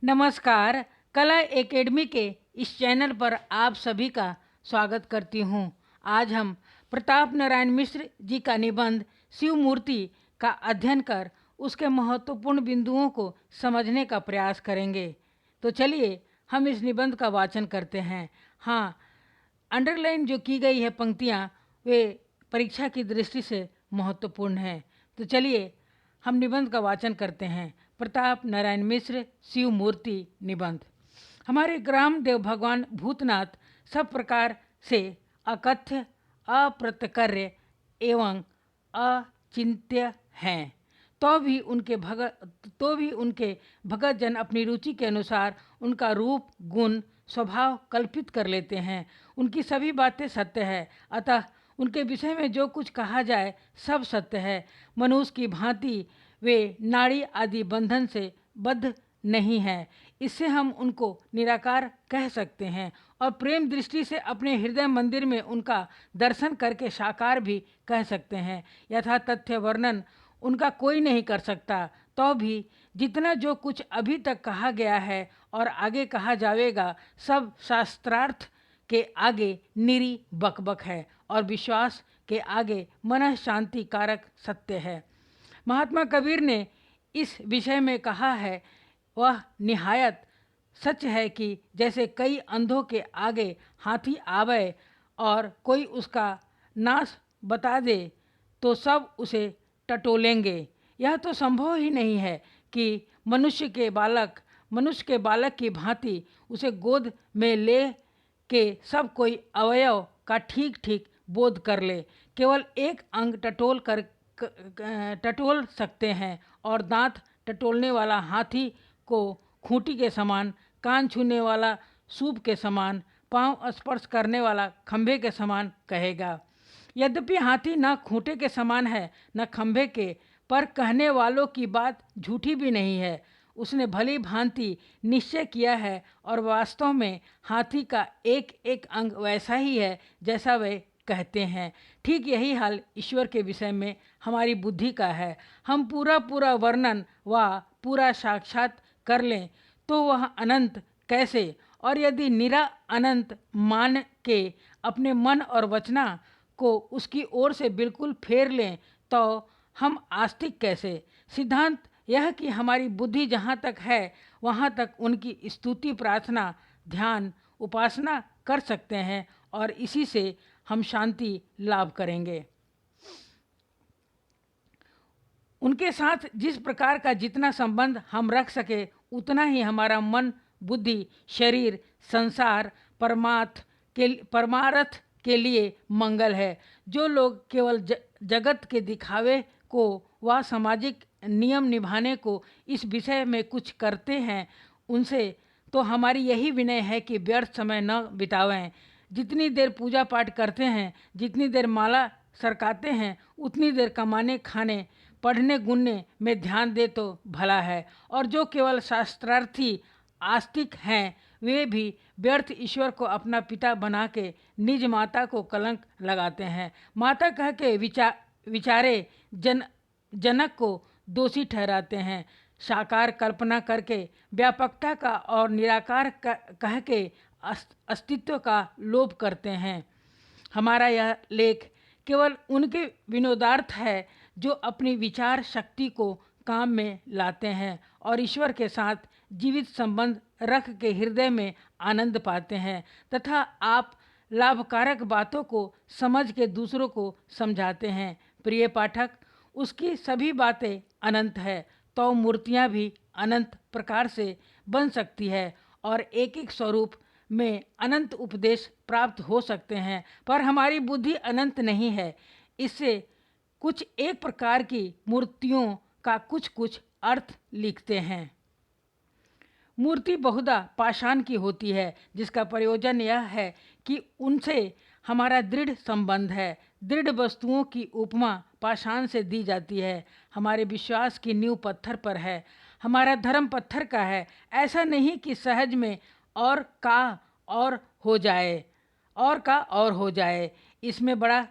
नमस्कार। कला एकेडमी के इस चैनल पर आप सभी का स्वागत करती हूँ। आज हम प्रताप नारायण मिश्र जी का निबंध शिव मूर्ति का अध्ययन कर उसके महत्वपूर्ण बिंदुओं को समझने का प्रयास करेंगे। तो चलिए हम इस निबंध का वाचन करते हैं। हाँ, अंडरलाइन जो की गई है पंक्तियाँ वे परीक्षा की दृष्टि से महत्वपूर्ण हैं। तो चलिए हम निबंध का वाचन करते हैं। प्रताप नारायण मिश्र शिव मूर्ति निबंध। हमारे ग्राम देव भगवान भूतनाथ सब प्रकार से अकथ्य, अप्रत्यकर्य एवं अचिंत्य हैं। तो भी उनके भगत जन अपनी रुचि के अनुसार उनका रूप, गुण, स्वभाव कल्पित कर लेते हैं। उनकी सभी बातें सत्य है, अतः उनके विषय में जो कुछ कहा जाए सब सत्य है। मनुष्य की भांति वे नाड़ी आदि बंधन से बद्ध नहीं है, इससे हम उनको निराकार कह सकते हैं और प्रेम दृष्टि से अपने हृदय मंदिर में उनका दर्शन करके साकार भी कह सकते हैं। यथा तथ्य वर्णन उनका कोई नहीं कर सकता, तो भी जितना जो कुछ अभी तक कहा गया है और आगे कहा जाएगा सब शास्त्रार्थ के आगे निरी बकबक है और विश्वास के आगे मन शांति कारक सत्य है। महात्मा कबीर ने इस विषय में कहा है, वह निहायत सच है कि जैसे कई अंधों के आगे हाथी आवे और कोई उसका नाश बता दे तो सब उसे टटोलेंगे। यह तो संभव ही नहीं है कि मनुष्य के बालक की भांति उसे गोद में ले के सब कोई अवयव का ठीक ठीक बोध कर ले। केवल एक अंग टटोल सकते हैं और दांत टटोलने वाला हाथी को खूंटी के समान, कान छूने वाला सूप के समान, पांव स्पर्श करने वाला खंभे के समान कहेगा। यद्यपि हाथी न खूंटे के समान है न खंभे के, पर कहने वालों की बात झूठी भी नहीं है। उसने भली भांति निश्चय किया है और वास्तव में हाथी का एक एक अंग वैसा ही है जैसा वे कहते हैं। ठीक यही हाल ईश्वर के विषय में हमारी बुद्धि का है। हम पूरा वर्णन व पूरा साक्षात कर लें तो वह अनंत कैसे, और यदि निरा अनंत मान के अपने मन और वचना को उसकी ओर से बिल्कुल फेर लें तो हम आस्तिक कैसे। सिद्धांत यह कि हमारी बुद्धि जहाँ तक है वहाँ तक उनकी स्तुति, प्रार्थना, ध्यान, उपासना कर सकते हैं और इसी से हम शांति लाभ करेंगे। उनके साथ जिस प्रकार का जितना संबंध हम रख सके उतना ही हमारा मन, बुद्धि, शरीर, संसार, परमार्थ के लिए मंगल है। जो लोग केवल जगत के दिखावे को व सामाजिक नियम निभाने को इस विषय में कुछ करते हैं, उनसे तो हमारी यही विनय है कि व्यर्थ समय न बितावें। जितनी देर पूजा पाठ करते हैं, जितनी देर माला सरकाते हैं, उतनी देर कमाने, खाने, पढ़ने, गुनने में ध्यान दे तो भला है। और जो केवल शास्त्रार्थी आस्तिक हैं, वे भी व्यर्थ ईश्वर को अपना पिता बना के निज माता को कलंक लगाते हैं। माता कह के विचारे जनक को दोषी ठहराते हैं। साकार कल्पना करके व्यापकता का और निराकार कह के अस्तित्व का लोभ करते हैं। हमारा यह लेख केवल उनके विनोदार्थ है जो अपनी विचार शक्ति को काम में लाते हैं और ईश्वर के साथ जीवित संबंध रख के हृदय में आनंद पाते हैं तथा आप लाभकारक बातों को समझ के दूसरों को समझाते हैं। प्रिय पाठक, उसकी सभी बातें अनंत है तो मूर्तियाँ भी अनंत प्रकार से बन सकती है और एक एक स्वरूप में अनंत उपदेश प्राप्त हो सकते हैं, पर हमारी बुद्धि अनंत नहीं है। इससे कुछ एक प्रकार की मूर्तियों का कुछ कुछ अर्थ लिखते हैं। मूर्ति बहुधा पाषाण की होती है, जिसका प्रयोजन यह है कि उनसे हमारा दृढ़ संबंध है। दृढ़ वस्तुओं की उपमा पाषाण से दी जाती है। हमारे विश्वास की नींव पत्थर पर है, हमारा धर्म पत्थर का है। ऐसा नहीं कि सहज में और का और हो जाए। इसमें बड़ा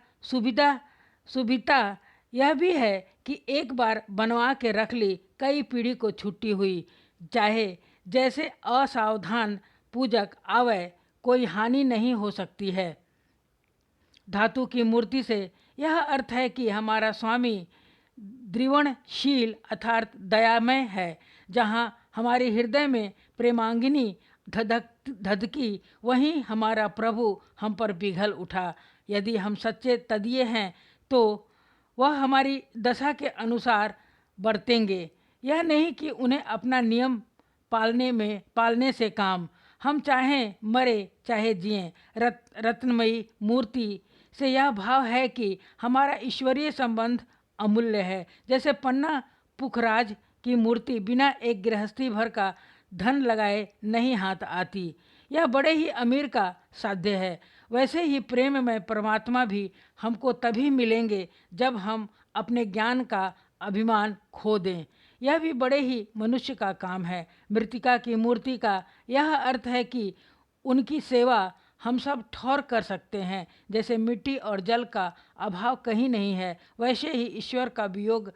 सुविधा यह भी है कि एक बार बनवा के रख ली, कई पीढ़ी को छुट्टी हुई। चाहे जैसे असावधान पूजक आवे कोई हानि नहीं हो सकती है। धातु की मूर्ति से यह अर्थ है कि हमारा स्वामी द्रिवणशील अर्थात दयामय है। जहाँ हमारे हृदय में प्रेमांगिनी धधकी, वहीं हमारा प्रभु हम पर पिघल उठा। यदि हम सच्चे तदीय हैं तो वह हमारी दशा के अनुसार बरतेंगे। यह नहीं कि उन्हें अपना नियम पालने से काम, हम चाहे मरे चाहे जिएं। रत्नमयी मूर्ति से यह भाव है कि हमारा ईश्वरीय संबंध अमूल्य है। जैसे पन्ना पुखराज की मूर्ति बिना एक गृहस्थी भर का धन लगाए नहीं हाथ आती, यह बड़े ही अमीर का साध्य है। वैसे ही प्रेम में परमात्मा भी हमको तभी मिलेंगे जब हम अपने ज्ञान का अभिमान खो दें। यह भी बड़े ही मनुष्य का काम है। मृत्तिका की मूर्ति का यह अर्थ है कि उनकी सेवा हम सब ठौर कर सकते हैं। जैसे मिट्टी और जल का अभाव कहीं नहीं है, वैसे ही ईश्वर का वियोग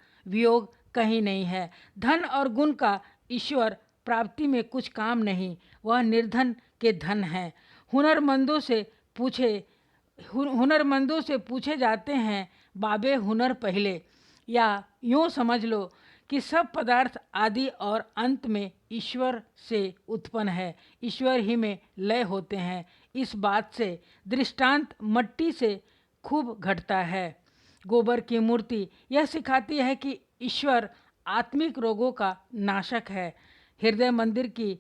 कहीं नहीं है। धन और गुण का ईश्वर प्राप्ति में कुछ काम नहीं, वह निर्धन के धन हैं। हुनरमंदों से पूछे जाते हैं बाबे हुनर पहले, या यूँ समझ लो कि सब पदार्थ आदि और अंत में ईश्वर से उत्पन्न है, ईश्वर ही में लय होते हैं। इस बात से दृष्टांत मट्टी से खूब घटता है। गोबर की मूर्ति यह सिखाती है कि ईश्वर आत्मिक रोगों का नाशक है, हृदय मंदिर की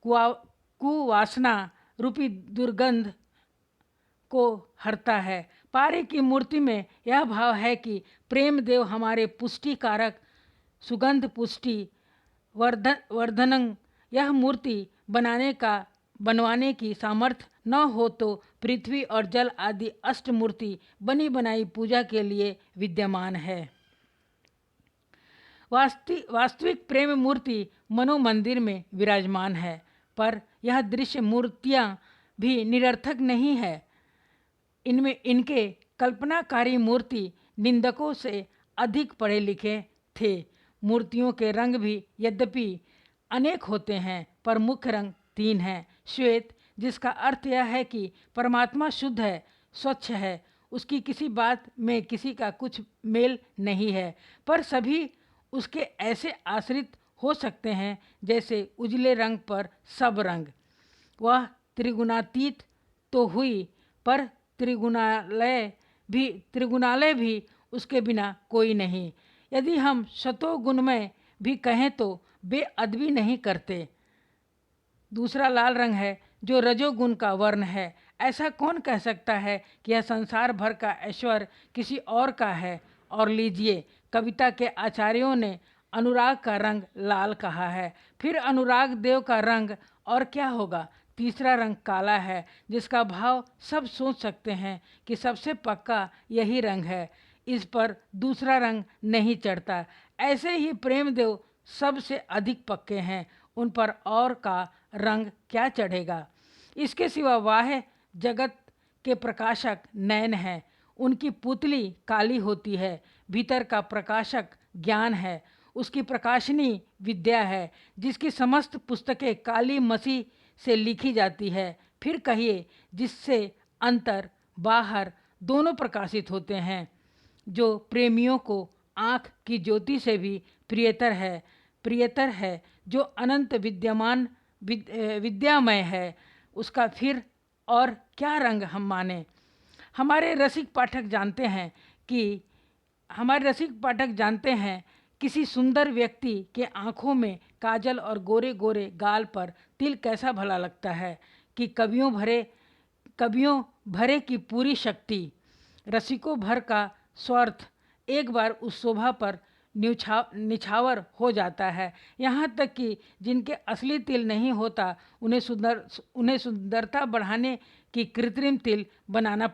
कुवासना रूपी दुर्गंध को हरता है। पारे की मूर्ति में यह भाव है कि प्रेम देव हमारे पुष्टि कारक सुगंध पुष्टि वर्धनंग। यह मूर्ति बनवाने की सामर्थ्य न हो तो पृथ्वी और जल आदि अष्ट मूर्ति बनी बनाई पूजा के लिए विद्यमान है। वास्तविक प्रेम मूर्ति मनोमंदिर में विराजमान है, पर यह दृश्य मूर्तियाँ भी निरर्थक नहीं है। इनके कल्पनाकारी मूर्ति निंदकों से अधिक पढ़े लिखे थे। मूर्तियों के रंग भी यद्यपि अनेक होते हैं, पर मुख्य रंग 3 हैं। श्वेत, जिसका अर्थ यह है कि परमात्मा शुद्ध है, स्वच्छ है, उसकी किसी बात में किसी का कुछ मेल नहीं है, पर सभी उसके ऐसे आश्रित हो सकते हैं जैसे उजले रंग पर सब रंग। वह त्रिगुणातीत तो हुई, पर त्रिगुणालय भी उसके बिना कोई नहीं। यदि हम शतोगुणमय भी कहें तो बेअदबी नहीं करते। दूसरा लाल रंग है जो रजोगुण का वर्ण है। ऐसा कौन कह सकता है कि यह संसार भर का ऐश्वर्य किसी और का है। और लीजिए, कविता के आचार्यों ने अनुराग का रंग लाल कहा है, फिर अनुराग देव का रंग और क्या होगा। तीसरा रंग काला है, जिसका भाव सब सोच सकते हैं कि सबसे पक्का यही रंग है, इस पर दूसरा रंग नहीं चढ़ता। ऐसे ही प्रेमदेव सबसे अधिक पक्के हैं, उन पर और का रंग क्या चढ़ेगा। इसके सिवा वाह जगत के प्रकाशक नयन हैं, उनकी पुतली काली होती है, भीतर का प्रकाशक ज्ञान है, उसकी प्रकाशनी विद्या है, जिसकी समस्त पुस्तकें काली मसी से लिखी जाती है। फिर कहिए, जिससे अंतर बाहर दोनों प्रकाशित होते हैं, जो प्रेमियों को आँख की ज्योति से भी प्रियतर है, जो अनंत विद्यामय है, उसका फिर और क्या रंग हम माने। हमारे रसिक पाठक जानते हैं किसी सुंदर व्यक्ति के आँखों में काजल और गोरे गोरे गाल पर तिल कैसा भला लगता है कि कवियों भरे की पूरी शक्ति, रसिकों भर का स्वार्थ एक बार उस शोभा पर निछावर हो जाता है। यहाँ तक कि जिनके असली तिल नहीं होता, उन्हें सुंदरता बढ़ाने की कृत्रिम तिल बनाना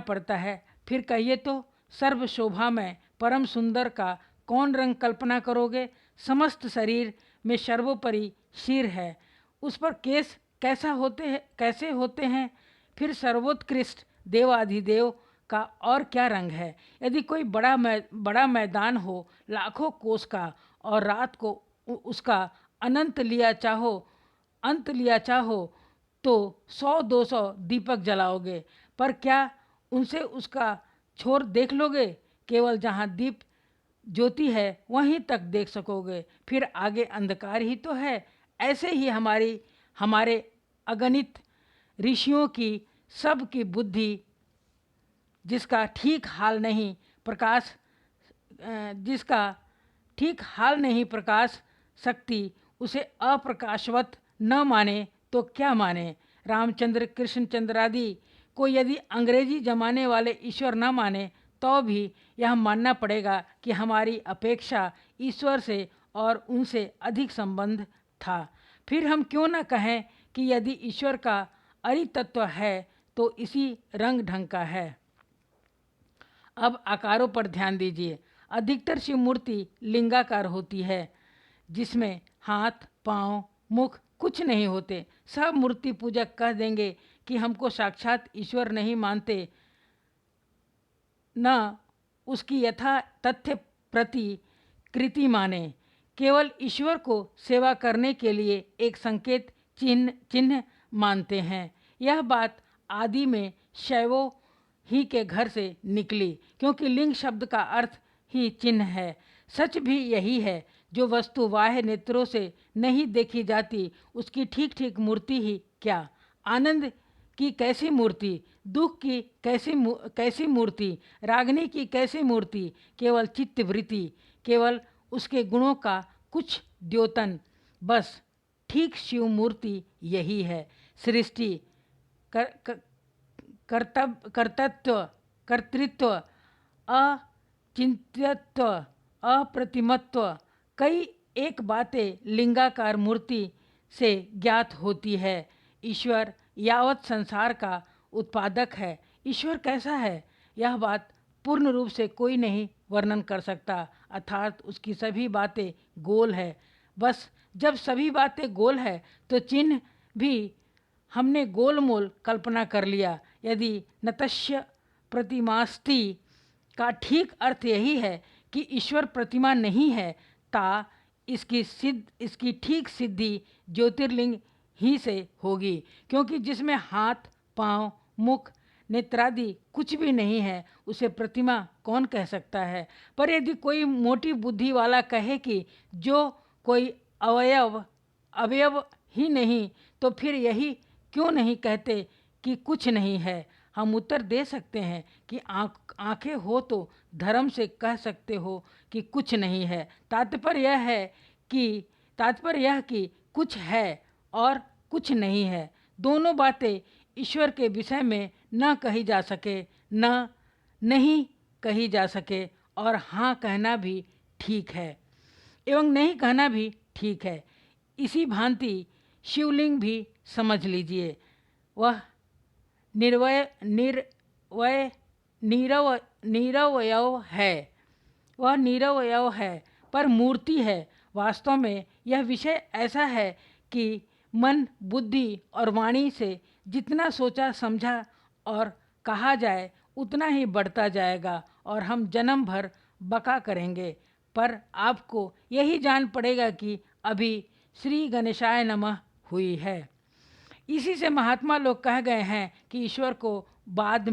पड़ता है। फिर कहिए तो सर्व शोभा में परम सुंदर का कौन रंग कल्पना करोगे। समस्त शरीर में सर्वोपरि सिर है, उस पर केस कैसे होते हैं। फिर सर्वोत्कृष्ट देवाधिदेव का और क्या रंग है। यदि कोई बड़ा मैदान हो लाखों कोस का और रात को उसका अंत लिया चाहो तो 100-200 दीपक जलाओगे, पर क्या उनसे उसका छोर देख लोगे? केवल जहाँ दीप ज्योति है वहीं तक देख सकोगे, फिर आगे अंधकार ही तो है। ऐसे ही हमारे अगणित ऋषियों की सब की बुद्धि जिसका ठीक हाल नहीं प्रकाश जिसका ठीक हाल नहीं प्रकाश शक्ति उसे अप्रकाशवत न माने तो क्या माने। रामचंद्र कृष्णचंद्र आदि को यदि अंग्रेजी जमाने वाले ईश्वर न माने तो भी यह मानना पड़ेगा कि हमारी अपेक्षा ईश्वर से और उनसे अधिक संबंध था। फिर हम क्यों न कहें कि यदि ईश्वर का अरितत्व है तो इसी रंग ढंग का है। अब आकारों पर ध्यान दीजिए। अधिकतर शिव मूर्ति लिंगाकार होती है जिसमें हाथ, पाँव, मुख कुछ नहीं होते। सब मूर्ति पूजक कह देंगे कि हमको साक्षात ईश्वर नहीं मानते, न उसकी यथा तथ्य प्रति कृति माने, केवल ईश्वर को सेवा करने के लिए एक संकेत चिन्ह मानते हैं। यह बात आदि में शैवों ही के घर से निकली, क्योंकि लिंग शब्द का अर्थ ही चिन्ह है। सच भी यही है, जो वस्तु बाह्य नेत्रों से नहीं देखी जाती उसकी ठीक ठीक मूर्ति ही क्या। आनंद की कैसी मूर्ति, दुख की कैसी मूर्ति, रागनी की कैसी मूर्ति, केवल चित्तवृत्ति, केवल उसके गुणों का कुछ द्योतन, बस ठीक शिव मूर्ति यही है। सृष्टि, कर्तृत्व, अचिंत्यत्व, अप्रतिमत्व, कई एक बातें लिंगाकार मूर्ति से ज्ञात होती है। ईश्वर यावत संसार का उत्पादक है। ईश्वर कैसा है यह बात पूर्ण रूप से कोई नहीं वर्णन कर सकता, अर्थात उसकी सभी बातें गोल है। बस जब सभी बातें गोल है तो चिन्ह भी हमने गोल मोल कल्पना कर लिया। यदि नतस्य प्रतिमास्ति का ठीक अर्थ यही है कि ईश्वर प्रतिमा नहीं है, ता इसकी ठीक सिद्धि ज्योतिर्लिंग ही से होगी, क्योंकि जिसमें हाथ, पाँव, मुख, नेत्रादि कुछ भी नहीं है उसे प्रतिमा कौन कह सकता है। पर यदि कोई मोटी बुद्धि वाला कहे कि जो कोई अवयव ही नहीं, तो फिर यही क्यों नहीं कहते कि कुछ नहीं है। हम उत्तर दे सकते हैं कि आँखें हो तो धर्म से कह सकते हो कि कुछ नहीं है। तात्पर्य यह कि कुछ है और कुछ नहीं है। दोनों बातें ईश्वर के विषय में न कही जा सके, न नहीं कही जा सके, और हाँ कहना भी ठीक है एवं नहीं कहना भी ठीक है। इसी भांति शिवलिंग भी समझ लीजिए। वह निरवयव है, पर मूर्ति है। वास्तव में यह विषय ऐसा है कि मन, बुद्धि और वाणी से जितना सोचा समझा और कहा जाए उतना ही बढ़ता जाएगा और हम जन्म भर बका करेंगे। पर आपको यही जान पड़ेगा कि अभी श्री गणेशाय नमः हुई है। इसी से महात्मा लोग कह गए हैं कि ईश्वर को वाद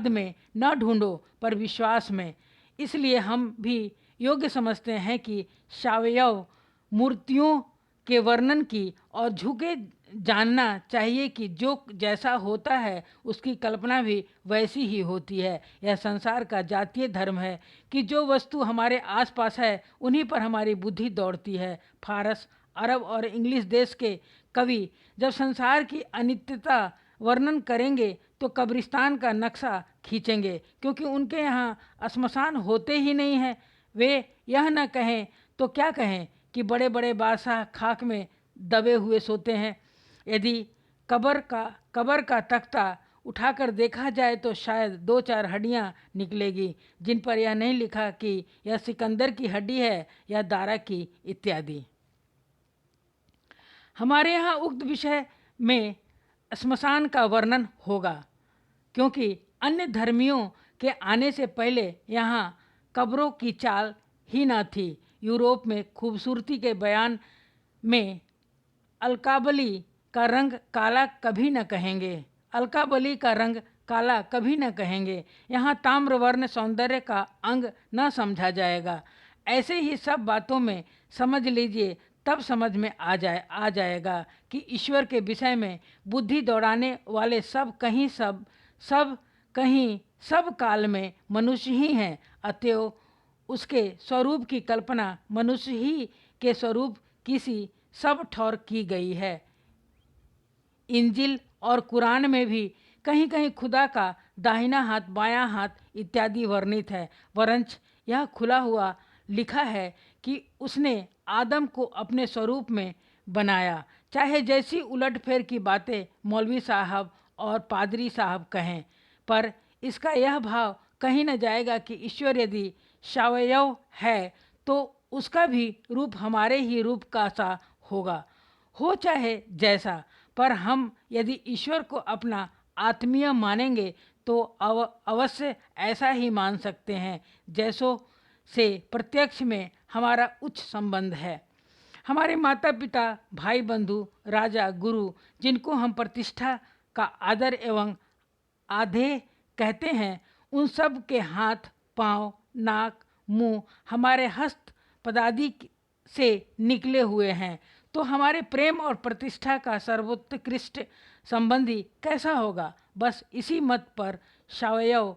में न ढूंढो पर विश्वास में। इसलिए हम भी योग्य समझते हैं कि सावयव मूर्तियों के वर्णन की और झुके जानना चाहिए कि जो जैसा होता है उसकी कल्पना भी वैसी ही होती है। यह संसार का जातीय धर्म है कि जो वस्तु हमारे आसपास है उन्हीं पर हमारी बुद्धि दौड़ती है। फारस, अरब और इंग्लिश देश के कवि जब संसार की अनित्यता वर्णन करेंगे तो कब्रिस्तान का नक्शा खींचेंगे, क्योंकि उनके यहाँ श्मशान होते ही नहीं हैं। वे यह न कहें तो क्या कहें कि बड़े बड़े बादशाह खाक में दबे हुए सोते हैं। यदि कब्र का तख्ता उठाकर देखा जाए तो शायद 2-4 हड्डियाँ निकलेगी, जिन पर यह नहीं लिखा कि यह सिकंदर की हड्डी है या दारा की इत्यादि। हमारे यहाँ उक्त विषय में श्मशान का वर्णन होगा, क्योंकि अन्य धर्मियों के आने से पहले यहाँ कब्रों की चाल ही न थी। यूरोप में खूबसूरती के बयान में अलकाबली का रंग काला कभी न कहेंगे, अलकाबली का रंग काला कभी न कहेंगे। यहाँ ताम्रवर्ण सौंदर्य का अंग न समझा जाएगा। ऐसे ही सब बातों में समझ लीजिए, तब समझ में आ जाएगा कि ईश्वर के विषय में बुद्धि दौड़ाने वाले सब कहीं सब काल में मनुष्य ही हैं। अतएव उसके स्वरूप की कल्पना मनुष्य ही के स्वरूप किसी सब ठौर की गई है। इंजिल और कुरान में भी कहीं कहीं खुदा का दाहिना हाथ, बायां हाथ इत्यादि वर्णित है। वरंच यह खुला हुआ लिखा है कि उसने आदम को अपने स्वरूप में बनाया। चाहे जैसी उलटफेर की बातें मौलवी साहब और पादरी साहब कहें, पर इसका यह भाव कहीं न जाएगा कि ईश्वर यदि सावयव है तो उसका भी रूप हमारे ही रूप का सा होगा, हो चाहे जैसा। पर हम यदि ईश्वर को अपना आत्मीय मानेंगे तो अवश्य ऐसा ही मान सकते हैं जैसों से प्रत्यक्ष में हमारा उच्च संबंध है। हमारे माता पिता, भाई बंधु, राजा, गुरु, जिनको हम प्रतिष्ठा का आदर एवं आधे कहते हैं, उन सब के हाथ, पाँव, नाक, मुंह हमारे हस्त पदादि से निकले हुए हैं। तो हमारे प्रेम और प्रतिष्ठा का सर्वोत्कृष्ट संबंधी कैसा होगा? बस इसी मत पर सावयव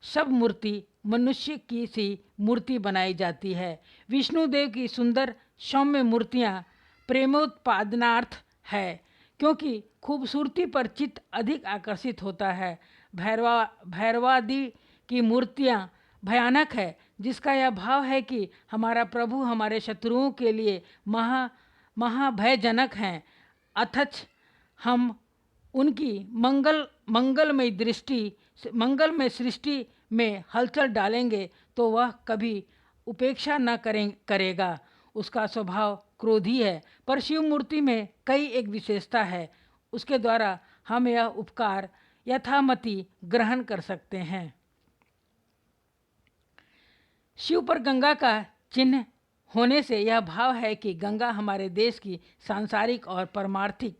सब मूर्ति मनुष्य की सी मूर्ति बनाई जाती है। विष्णुदेव की सुंदर सौम्य मूर्तियाँ प्रेमोत्पादनार्थ है, क्योंकि खूबसूरती पर चित्त अधिक आकर्षित होता है। भैरवादि की मूर्तियाँ भयानक है, जिसका यह भाव है कि हमारा प्रभु हमारे शत्रुओं के लिए महाभयजनक हैं। अथच हम उनकी मंगलमय सृष्टि में हलचल डालेंगे तो वह कभी उपेक्षा न करेगा। उसका स्वभाव क्रोधी है, पर शिव मूर्ति में कई एक विशेषता है, उसके द्वारा हम यह उपकार यथामति ग्रहण कर सकते हैं। शिव पर गंगा का चिन्ह होने से यह भाव है कि गंगा हमारे देश की सांसारिक और परमार्थिक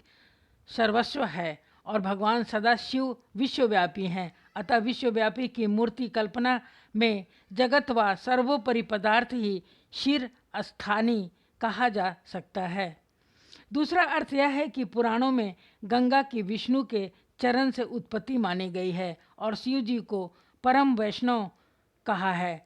सर्वस्व है और भगवान सदा शिव विश्वव्यापी हैं। अतः विश्वव्यापी की मूर्ति कल्पना में जगत व सर्वोपरि पदार्थ ही शिर स्थानी कहा जा सकता है। दूसरा अर्थ यह है कि पुराणों में गंगा की विष्णु के चरण से उत्पत्ति मानी गई है और शिव जी को परम वैष्णव कहा है।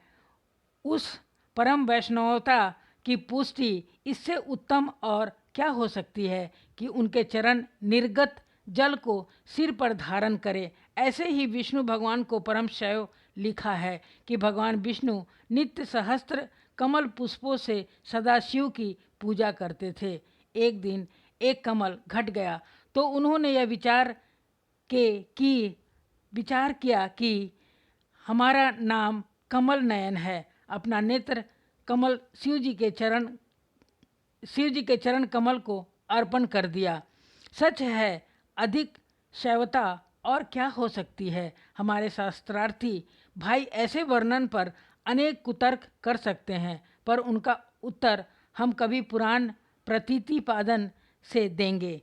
उस परम वैष्णवता की पुष्टि इससे उत्तम और क्या हो सकती है कि उनके चरण निर्गत जल को सिर पर धारण करे। ऐसे ही विष्णु भगवान को परम शैव लिखा है कि भगवान विष्णु नित्य सहस्त्र कमल पुष्पों से सदा शिव की पूजा करते थे। एक दिन एक कमल घट गया तो उन्होंने यह विचार किया कि हमारा नाम कमल नयन है। अपना नेत्र कमल शिव जी के चरण कमल को अर्पण कर दिया। सच है, अधिक शैवता और क्या हो सकती है। हमारे शास्त्रार्थी भाई ऐसे वर्णन पर अनेक कुतर्क कर सकते हैं, पर उनका उत्तर हम कभी पुराण प्रतीतिपादन से देंगे।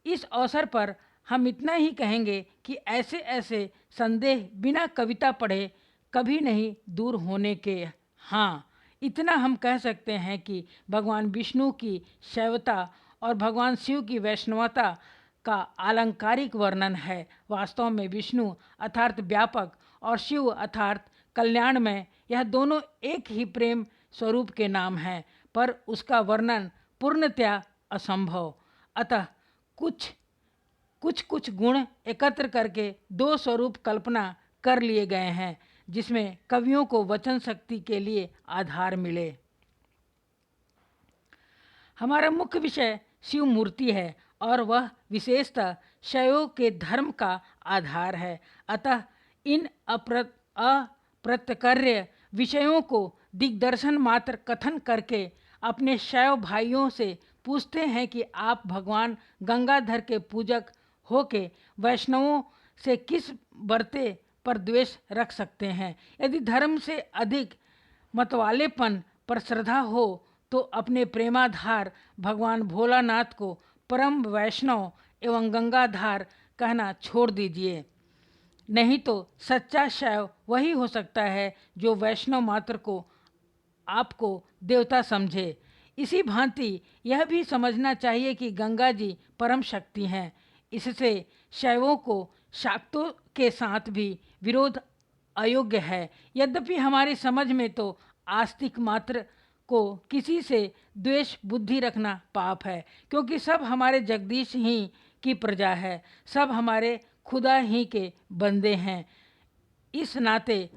इस अवसर पर हम इतना ही कहेंगे कि ऐसे ऐसे संदेह बिना कविता पढ़े कभी नहीं दूर होने के। हाँ, इतना हम कह सकते हैं कि भगवान विष्णु की शैवता और भगवान शिव की वैष्णवता का आलंकारिक वर्णन है। वास्तव में विष्णु अर्थात व्यापक और शिव अर्थात कल्याणमय, यह दोनों एक ही प्रेम स्वरूप के नाम हैं, पर उसका वर्णन पूर्णतया असंभव। अतः कुछ गुण एकत्र करके दो स्वरूप कल्पना कर लिए गए हैं, जिसमें कवियों को वचन शक्ति के लिए आधार मिले। हमारा मुख्य विषय शिव मूर्ति है और वह विशेषतः शैवों के धर्म का आधार है। अतः इन अप्रत्यक्ष विषयों को दिग्दर्शन मात्र कथन करके अपने शैव भाइयों से पूछते हैं कि आप भगवान गंगाधर के पूजक होके वैष्णवों से किस बरते पर द्वेष रख सकते हैं। यदि धर्म से अधिक मतवालेपन पर श्रद्धा हो तो अपने प्रेमाधार भगवान भोलानाथ को परम वैष्णव एवं गंगाधार कहना छोड़ दीजिए। नहीं तो सच्चा शैव वही हो सकता है जो वैष्णव मात्र को आपको देवता समझे। इसी भांति यह भी समझना चाहिए कि गंगा जी परम शक्ति हैं। इससे शैवों को शाक्तों के साथ भी विरोध अयोग्य है। यद्यपि हमारी समझ में तो आस्तिक मात्र को किसी से द्वेष बुद्धि रखना पाप है, क्योंकि सब हमारे जगदीश ही की प्रजा है, सब हमारे खुदा ही के बंदे हैं। इस नाते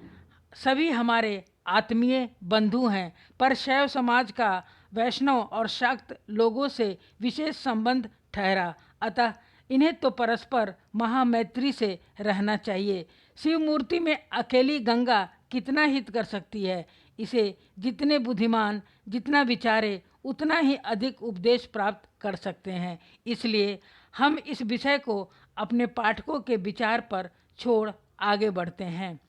सभी हमारे आत्मीय बंधु हैं। पर शैव समाज का वैष्णव और शाक्त लोगों से विशेष संबंध ठहरा, अतः इन्हें तो परस्पर महामैत्री से रहना चाहिए। शिव मूर्ति में अकेली गंगा कितना हित कर सकती है। इसे जितने बुद्धिमान जितना विचारे उतना ही अधिक उपदेश प्राप्त कर सकते हैं। इसलिए हम इस विषय को अपने पाठकों के विचार पर छोड़ आगे बढ़ते हैं।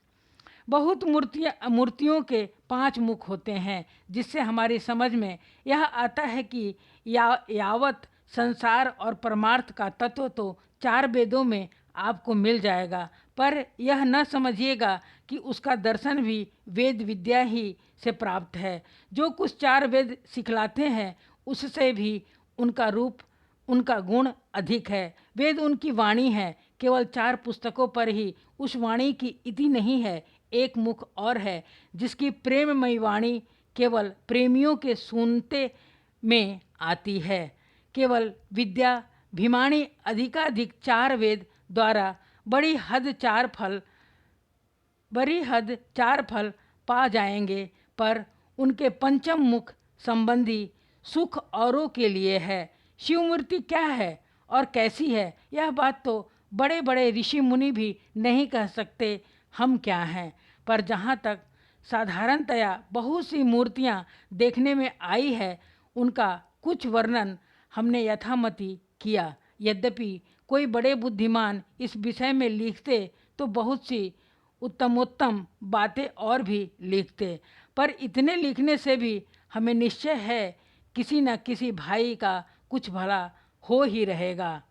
बहुत मूर्तियों के 5 मुख होते हैं, जिससे हमारी समझ में यह आता है कि यावत संसार और परमार्थ का तत्व तो 4 वेदों में आपको मिल जाएगा, पर यह न समझिएगा कि उसका दर्शन भी वेद विद्या ही से प्राप्त है। जो कुछ 4 वेद सिखलाते हैं उससे भी उनका रूप उनका गुण अधिक है। वेद उनकी वाणी है, केवल 4 पुस्तकों पर ही उस वाणी की इति नहीं है। एक मुख और है जिसकी प्रेममयी वाणी केवल प्रेमियों के सुनते में आती है। केवल विद्या भिमाणी अधिकाधिक 4 वेद द्वारा बड़ी हद 4 फल पा जाएंगे, पर उनके पंचम मुख संबंधी सुख औरों के लिए है। शिव मूर्ति क्या है और कैसी है, यह बात तो बड़े बड़े ऋषि मुनि भी नहीं कह सकते हम क्या हैं। पर जहाँ तक साधारणतया बहुत सी मूर्तियाँ देखने में आई है, उनका कुछ वर्णन हमने यथामति किया। यद्यपि कोई बड़े बुद्धिमान इस विषय में लिखते तो बहुत सी उत्तमोत्तम बातें और भी लिखते, पर इतने लिखने से भी हमें निश्चय है किसी न किसी भाई का कुछ भला हो ही रहेगा।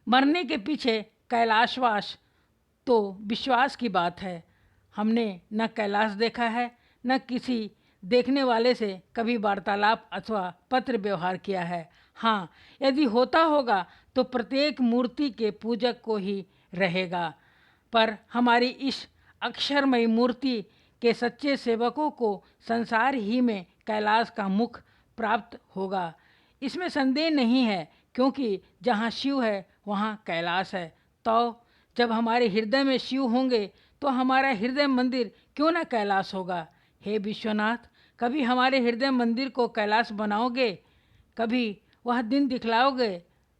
मरने के पीछे कैलाशवास तो विश्वास की बात है। हमने न कैलाश देखा है, न किसी देखने वाले से कभी वार्तालाप अथवा पत्र व्यवहार किया है। हाँ, यदि होता होगा तो प्रत्येक मूर्ति के पूजक को ही रहेगा, पर हमारी इस अक्षरमयी मूर्ति के सच्चे सेवकों को संसार ही में कैलाश का मुख प्राप्त होगा, इसमें संदेह नहीं है, क्योंकि जहाँ शिव है वहाँ कैलाश है। तो जब हमारे हृदय में शिव होंगे तो हमारा हृदय मंदिर क्यों न कैलाश होगा। हे विश्वनाथ, कभी हमारे हृदय मंदिर को कैलाश बनाओगे, कभी वह दिन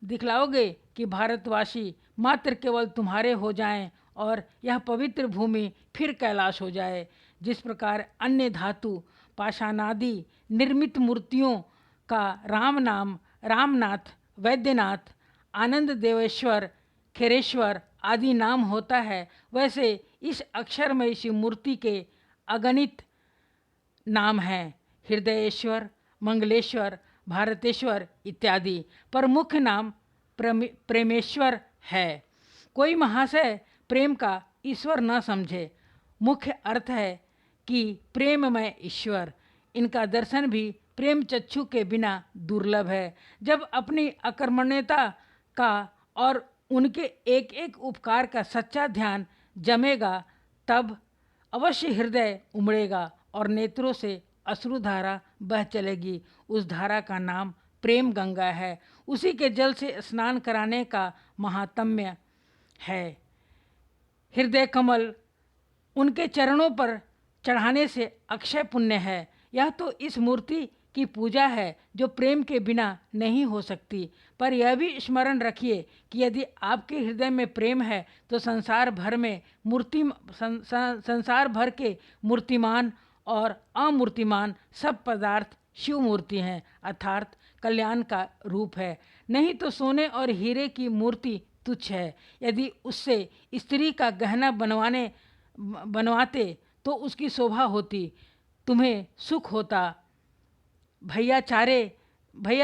दिखलाओगे कि भारतवासी मात्र केवल तुम्हारे हो जाएं और यह पवित्र भूमि फिर कैलाश हो जाए। जिस प्रकार अन्य धातु पाषाणादि निर्मित मूर्तियों का रामनाथ, वैद्यनाथ, आनंद देवेश्वर, खेरेश्वर आदि नाम होता है, वैसे इस अक्षरमयी शिव मूर्ति के अगणित नाम हैं। हृदयेश्वर, मंगलेश्वर, भारतेश्वर इत्यादि, पर मुख्य नाम प्रेमेश्वर है। कोई महाशय प्रेम का ईश्वर न समझे। मुख्य अर्थ है कि प्रेममय ईश्वर। इनका दर्शन भी प्रेम चक्षु के बिना दुर्लभ है। जब अपनी अकर्मण्यता का और उनके एक एक उपकार का सच्चा ध्यान जमेगा, तब अवश्य हृदय उमड़ेगा और नेत्रों से अश्रुधारा बह चलेगी। उस धारा का नाम प्रेम गंगा है। उसी के जल से स्नान कराने का महात्म्य है। हृदय कमल उनके चरणों पर चढ़ाने से अक्षय पुण्य है। यह तो इस मूर्ति की पूजा है जो प्रेम के बिना नहीं हो सकती। पर यह भी स्मरण रखिए कि यदि आपके हृदय में प्रेम है तो संसार भर के मूर्तिमान और अमूर्तिमान सब पदार्थ शिव मूर्ति हैं, अर्थात कल्याण का रूप है। नहीं तो सोने और हीरे की मूर्ति तुच्छ है। यदि उससे स्त्री का गहना बनवाते तो उसकी शोभा होती, तुम्हें सुख होता, भैया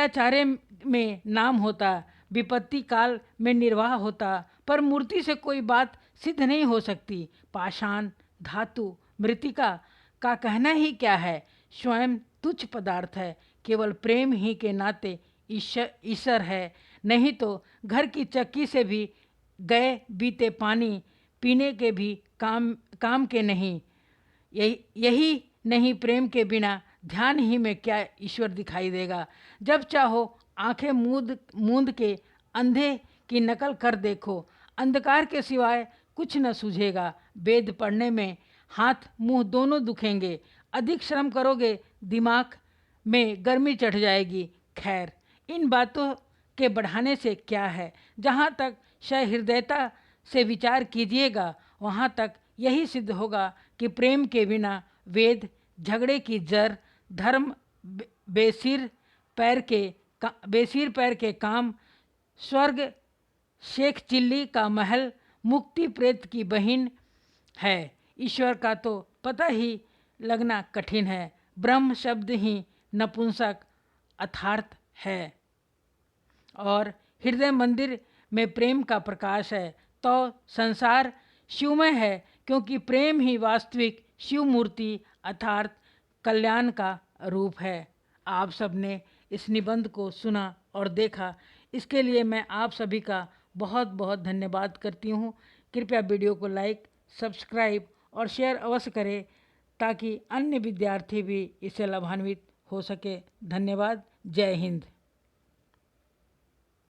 चारे में नाम होता, विपत्ति काल में निर्वाह होता। पर मूर्ति से कोई बात सिद्ध नहीं हो सकती। पाषाण, धातु, मृतिका का कहना ही क्या है, स्वयं तुच्छ पदार्थ है। केवल प्रेम ही के नाते ईश्वर है। नहीं तो घर की चक्की से भी गए बीते पानी पीने के भी काम के नहीं। यही नहीं, प्रेम के बिना ध्यान ही में क्या ईश्वर दिखाई देगा। जब चाहो आंखें मूंद के अंधे की नकल कर देखो, अंधकार के सिवाय कुछ न सूझेगा। वेद पढ़ने में हाथ मुंह दोनों दुखेंगे। अधिक श्रम करोगे, दिमाग में गर्मी चढ़ जाएगी। खैर, इन बातों के बढ़ाने से क्या है। जहाँ तक सहृदयता से विचार कीजिएगा, वहाँ तक यही सिद्ध होगा कि प्रेम के बिना वेद झगड़े की जड़, धर्म बेसिर पैर के काम, स्वर्ग शेख चिल्ली का महल, मुक्ति प्रेत की बहिन है। ईश्वर का तो पता ही लगना कठिन है। ब्रह्म शब्द ही नपुंसक अर्थात है और हृदय मंदिर में प्रेम का प्रकाश है, तो संसार शिवमय है, क्योंकि प्रेम ही वास्तविक शिव मूर्ति अर्थात कल्याण का रूप है। आप सबने इस निबंध को सुना और देखा, इसके लिए मैं आप सभी का बहुत बहुत धन्यवाद करती हूँ। कृपया वीडियो को लाइक, सब्सक्राइब और शेयर अवश्य करें, ताकि अन्य विद्यार्थी भी इससे लाभान्वित हो सके। धन्यवाद। जय हिंद।